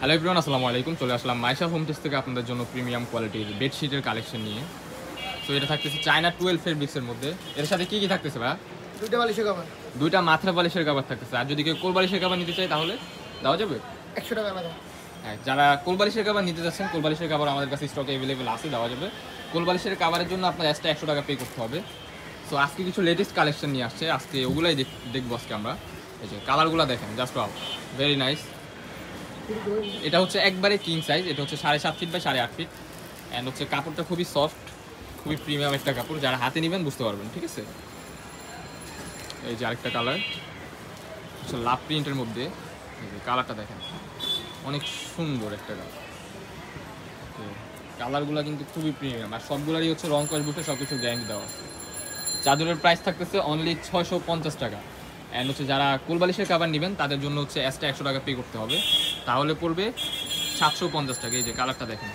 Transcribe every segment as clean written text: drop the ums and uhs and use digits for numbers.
Hello everyone, আসসালামু আলাইকুম। চলে আসলাম মাইশা হোম টেক্স থেকে আপনাদের জন্য প্রিমিয়াম কোয়ালিটির বেডশিটের কালেকশন নিয়ে। তো এটা থাকতেছে চায়না 12 ফেব্রিক্সের মধ্যে। এর সাথে কি কি থাকতেছে ভাই? দুইটা বালিশের কভার, দুইটা মাথা বালিশের কভার থাকতেছে। আর যদি কেউ কোল বালিশের কভার নিতে চায় তাহলে দেওয়া যাবে 100 টাকা ম্যাডাম। হ্যাঁ, যারা কোল বালিশের কভার নিতে চাচ্ছেন, কোল বালিশের কভার আমাদের কাছে স্টকে অ্যাভেলেবেল আছে, দেওয়া যাবে। কোল বালিশের কভারের জন্য আপনার এক্সট্রা 100 টাকা পে করতে হবে। সো আজকে কিছু লেটেস্ট কালেকশন নিয়ে আসছে, আজকে ওগুলাই দেখবো আজকে আমরা। এই যে কালারগুলো দেখেন, জাস্ট ওয়াও, ভেরি নাইস। এটা হচ্ছে একবারে কিং সাইজ, এটা হচ্ছে 7.5 ফিট বাই 8.5 ফিট। অ্যান্ড হচ্ছে কাপড়টা খুবই সফট, খুবই প্রিমিয়াম একটা কাপড়, যারা হাতে নেবেন বুঝতে পারবেন, ঠিক আছে। এই যে আরেকটা কালার হচ্ছে লাভ প্রিন্টের মধ্যে, কালারটা দেখেন অনেক সুন্দর একটা কালার। কালারগুলো কিন্তু খুবই প্রিমিয়াম, আর সবগুলোরই হচ্ছে রং কস বুকে সব কিছু গ্যারান্টি দেওয়া আছে। চাদরের প্রাইস থাকতেছে অনলি 650 টাকা। অ্যান্ড হচ্ছে যারা কোলবালিশের কাভার নেবেন তাদের জন্য হচ্ছে এক্সট্রা 100 টাকা পে করতে হবে, তাহলে পড়বে 750 টাকা। এই যে কালারটা দেখেন,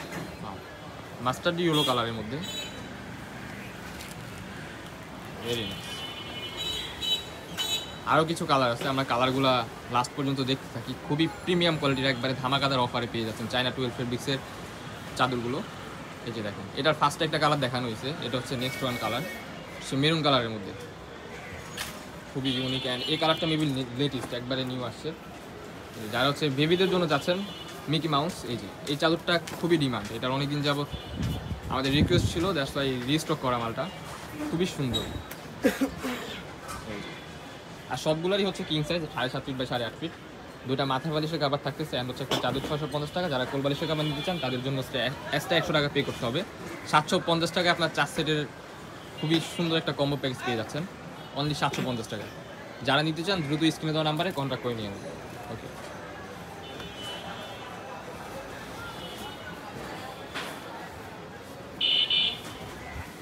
মাস্টার্ড ইয়েলো কালারের মধ্যে, ভেরি নাইস। আরও কিছু কালার আছে, আমরা কালারগুলো লাস্ট পর্যন্ত দেখতে থাকি। খুবই প্রিমিয়াম কোয়ালিটির, একবারে ধামাকাদার অফারে পেয়ে যাচ্ছেন চায়না 12 ফেব্রিক্সের চাদরগুলো। এই যে দেখেন, এটার ফার্স্ট একটা কালার দেখানো হয়েছে, এটা হচ্ছে নেক্সট ওয়ান কালার, সে মেরুন কালারের মধ্যে, খুবই ইউনিক। অ্যান্ড এই কালারটা মেবি লেটেস্ট, একবারে নিউ আসছে। যারা হচ্ছে বেবিদের জন্য যাচ্ছেন মিকি মাউস, এই যে এই চাদরটা খুবই ডিমান্ড, এটার অনেকদিন যাবত আমাদের রিকোয়েস্ট ছিল, দ্যাটস ওয়াই রিস্টক করা মালটা, খুবই সুন্দর। আর সবগুলোরই হচ্ছে king size, 7.5 feet by 8.5 feet. দুইটা মাথার বালিশের কাবার থাকতেছে, অ্যান্ড হচ্ছে একটা চাদর 650 টাকা। যারা কোল বালিশের কাবার নিতে চান তাদের জন্য এক্সট্রা 100 টাকা পে করতে হবে। 750 টাকা আপনার 4 সেটের খুবই সুন্দর একটা কম্বো প্যাকেজ পেয়ে যাচ্ছেন অনলি 750 টাকা। যারা নিতে চান দ্রুত স্ক্রিনে দেওয়া নাম্বারে কন্ট্যাক্ট করে নিয়ে নেবেন। ওকে,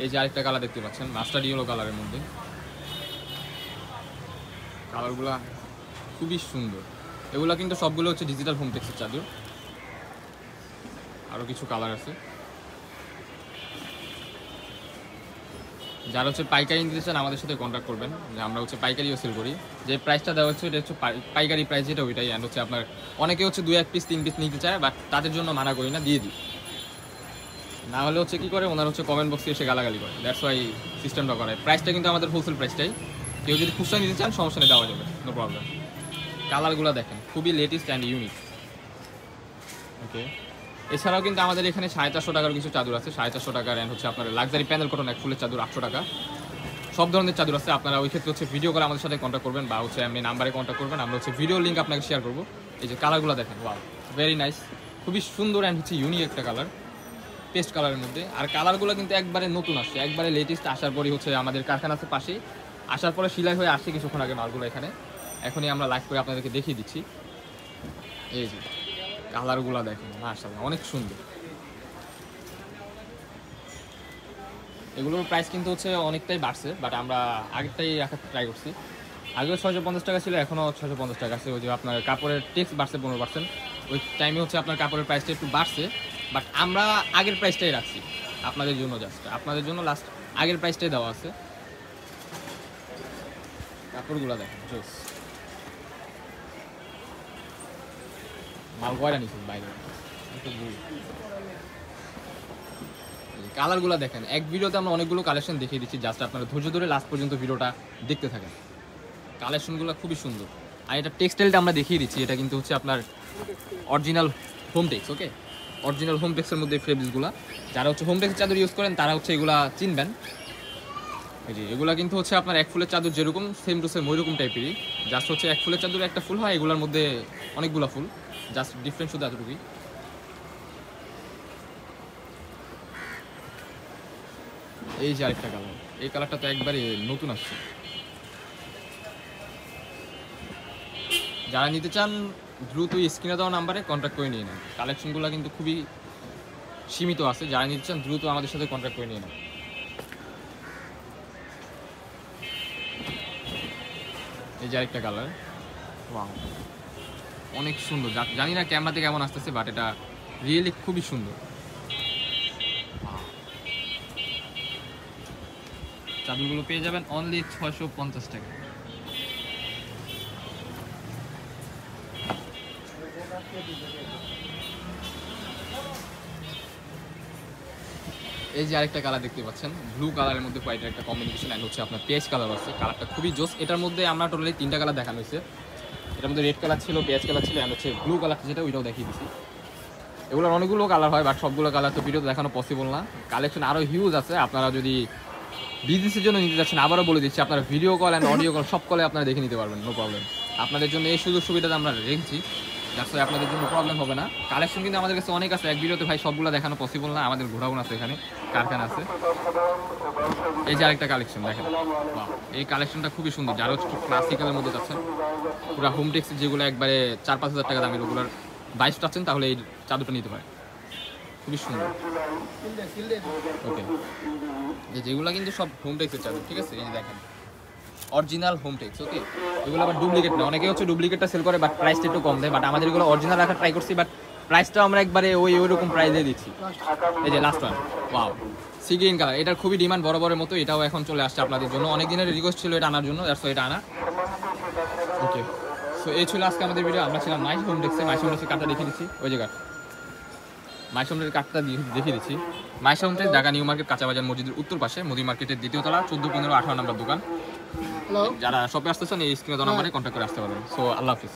এই যে আরেকটা কালার দেখতে পাচ্ছেন, মাস্টার্ড ইয়েলো কালারের মধ্যে, কালারগুলা খুবই সুন্দর। এগুলো কিন্তু সবগুলো হচ্ছে ডিজিটাল হোম টেক্সের চাদর। আরও কিছু কালার আছে। যারা হচ্ছে পাইকারি নিতে চান আমাদের সাথে কন্ট্যাক্ট করবেন, যে আমরা হচ্ছে পাইকারিও সেল করি। যে প্রাইসটা দেওয়া হচ্ছে এটা হচ্ছে পাইকারি প্রাইস, যেটা ওইটাই। অ্যান্ড হচ্ছে আপনার অনেকে হচ্ছে 2-1 পিস 3 পিস নিতে চায়, বাট তাদের জন্য মানা করি না, দিয়ে দিই। না হলে হচ্ছে কী করে, ওনারা হচ্ছে কমেন্ট বক্সে এসে গালাগালি করে, দ্যাটস ওয়াই সিস্টেমটা করায়। প্রাইসটা কিন্তু আমাদের হোলসেল প্রাইসটাই, কেউ যদি খুচরা নিতে চান সমস্যা নেই, দেওয়া যাবে, নো প্রবলেম। কালারগুলো দেখেন, খুবই লেটেস্ট অ্যান্ড ইউনিক। ওকে, এছাড়াও কিন্তু আমাদের এখানে 450 টাকার কিছু চাদর আছে, 450 টাকার। অ্যান্ড হচ্ছে আপনার লাক্সারি প্যানেল কটন এক ফুলের চাদর 800 টাকা। সব ধরনের চাদর আছে। আপনারা ওই ক্ষেত্রে হচ্ছে ভিডিও করে আমাদের সাথে কন্ট্যাক্ট করবেন, বা হচ্ছে এমনি নাম্বারে কন্ট্যাক্ট করবেন, আমরা হচ্ছে ভিডিও লিঙ্ক আপনাকে শেয়ার করবো। এই যে কালারগুলো দেখেন, ওয়াও, ভেরি নাইস, খুবই সুন্দর অ্যান্ড হচ্ছে ইউনিক একটা কালার, পেস্ট কালারের মধ্যে। আর কালারগুলো কিন্তু একবারে নতুন আসছে, একবারে লেটেস্ট। আসার পরই হচ্ছে আমাদের কারখানা আছে পাশেই, আসার পরে সিলাই হয়ে আসছে কিছুক্ষণ আগে মালগুলো এখানে, এখনই আমরা লাইভ করে আপনাদেরকে দেখিয়ে দিচ্ছি। এই যে কালারগুলো দেখেন, মাশাআল্লাহ, অনেক সুন্দর। এগুলোর প্রাইস কিন্তু হচ্ছে অনেকটাই বাড়ছে, বাট আমরা আগেরটাই রাখার ট্রাই করছি। আগেও 650 টাকা ছিল, এখনও 650 টাকা আছে। ওই যে আপনার কাপড়ের ট্যাক্স বাড়ছে 15%, ওই টাইমে হচ্ছে আপনার কাপড়ের প্রাইসটা একটু বাড়ছে, বাট আমরা আগের প্রাইসটাই রাখছি আপনাদের জন্য, জাস্ট আপনাদের জন্য লাস্ট আগের প্রাইসটাই দেওয়া আছে। কাপড়গুলো দেখেন, জোস, মাল গয়রা নিচ্ছেন বাইরে। কালারগুলো দেখেন, এক ভিডিওতে আমরা অনেকগুলো কালেকশন দেখিয়ে দিচ্ছি, জাস্ট আপনারা ধৈর্য ধরে লাস্ট পর্যন্ত ভিডিওটা দেখতে থাকেন। কালেকশনগুলো খুবই সুন্দর। আর এটা টেক্সটাইলটা আমরা দেখিয়ে দিচ্ছি, এটা কিন্তু হচ্ছে আপনার অরিজিনাল হোম টেক্স। ওকে, অরিজিনাল হোম টেক্সের মধ্যে ফেব্রিক্সগুলো, যারা হচ্ছে হোম টেক্সের চাদর ইউজ করেন তারা হচ্ছে এগুলা চিনবেন। এই যে এগুলা কিন্তু হচ্ছে আপনার এক ফুলের চাদর যেরকম, সেম টু সেম ওইরকম টাইপেরই, জাস্ট হচ্ছে এক ফুলের চাদরে একটা ফুল হয়, এগুলোর মধ্যে অনেকগুলো ফুল, জাস্ট ডিফারেন্স শুধু এতটুকুই। এই যে আরেকটা কালার, এই কালারটা তো একবারে নতুন আসছে। যারা নিতে চান দ্রুত স্ক্রিনে দেওয়া নাম্বারে কন্ট্যাক্ট করে নিয়ে নেন। কালেকশনগুলো কিন্তু খুবই সীমিত আছে, যারা নিতে চান দ্রুত আমাদের সাথে কন্ট্যাক্ট করে নিয়ে নেন। এই যে আরেকটা কালার, ওয়াও, অনেক সুন্দর। জানি না ক্যামেরাতে কেমন আসতেছে, বাট এটা রিয়েলি খুবই সুন্দর। চাদরগুলো পেয়ে যাবেন অনলি 650 টাকা। এই যে আরেকটা কালার দেখতে পাচ্ছেন, ব্লু কালারের মধ্যে হোয়াইটের একটা কম্বিনেশন অ্যান্ড হচ্ছে আপনার পেঁয়াজ কালার আছে। কালারটা খুবই জোস। এটার মধ্যে আমরা টোটালি 3টা কালার দেখানো হয়েছে। এটার মধ্যে রেড কালার ছিল, পেঁয়াজ কালার ছিল, অ্যান্ড হচ্ছে ব্লু কালার যেটা ওইটাও দেখিয়ে দিচ্ছি। এগুলোর অনেকগুলো কালার হয়, বাট সবগুলো কালার তো ভিডিওতে দেখানো পসিবল না। কালেকশন আরও হিউজ আছে। আপনারা যদি বিজনেসের জন্য নিতে যাচ্ছেন, আবারও বলে দিচ্ছি, আপনারা video call and audio call সব কলে আপনারা দেখে নিতে পারবেন, নো প্রবলেম। আপনাদের জন্য এই সুযোগ সুবিধাটা আমরা রেখেছি, যার ফলে আপনাদের জন্য প্রবলেম হবে না। কালেকশন কিন্তু আমাদের কাছে অনেক আছে, এক ভিডিওতে ভাই সবগুলো দেখানো পসিবল না, আমাদের ঘোরাগুন আছে, এখানে কারখানা আছে। এই যে আরেকটা কালেকশন দেখেন, বাহ, এই কালেকশনটা খুবই সুন্দর। যারা হচ্ছে ক্লাসিক্যালের মধ্যে চাচ্ছেন, পুরো হোম টেক্স যেগুলো একবারে 4-5 হাজার টাকা দামের, ওগুলোর 22 চাচ্ছেন, তাহলে এই চাদরটা নিতে পারে, খুবই সুন্দর। ওকে, যেগুলো কিন্তু সব হোম টেক্সের চাদর, ঠিক আছে? এই যে দেখেন, অরিজিনাল হোম টেক্স। ওকে, এগুলো আবার ডুপ্লিকেট না। অনেকে হচ্ছে ডুপ্লিকেটটা সেল করে, বাট প্রাইসটা একটু কম দেয়, বাট আমাদের এগুলো অরিজিনাল রাখার ট্রাই করছি, বাট প্রাইসটাও আমরা একবারে ওইরকম প্রাইসে দিচ্ছি। এই যে last one, wow, sea green colour. এটার খুবই ডিমান্ড বরাবরের মতো, এটাও এখন চলে আসছে আপনাদের জন্য। অনেক দিনের রিকোয়েস্ট ছিল এটা আনার জন্য, দ্যাটস এটা আনা। ওকে, সো এই ছিল আজকে আমাদের ভিডিও। আমরা ছিলাম মাইস হোম টেক্সে। মাইস হোম টেক্সের কার্ডটা দেখিয়ে দিচ্ছি, ওই যে কার্ড, মাইস হোম টেক্সের কার্ডটা দেখিয়ে দিচ্ছি। মাইস Home Tex Dhaka New Market, কাঁচাবাজার মসজিদের উত্তর পাশে, মুদি মার্কেটের 2য় তলা, 14-15-18 নম্বর দোকান। হ্যালো। যারা শপে আসতেছেন এই স্ক্রিনে দেওয়া নম্বরে কন্ট্যাক্ট করে আসতে পারবেন। সো আল্লাহ হাফিজ।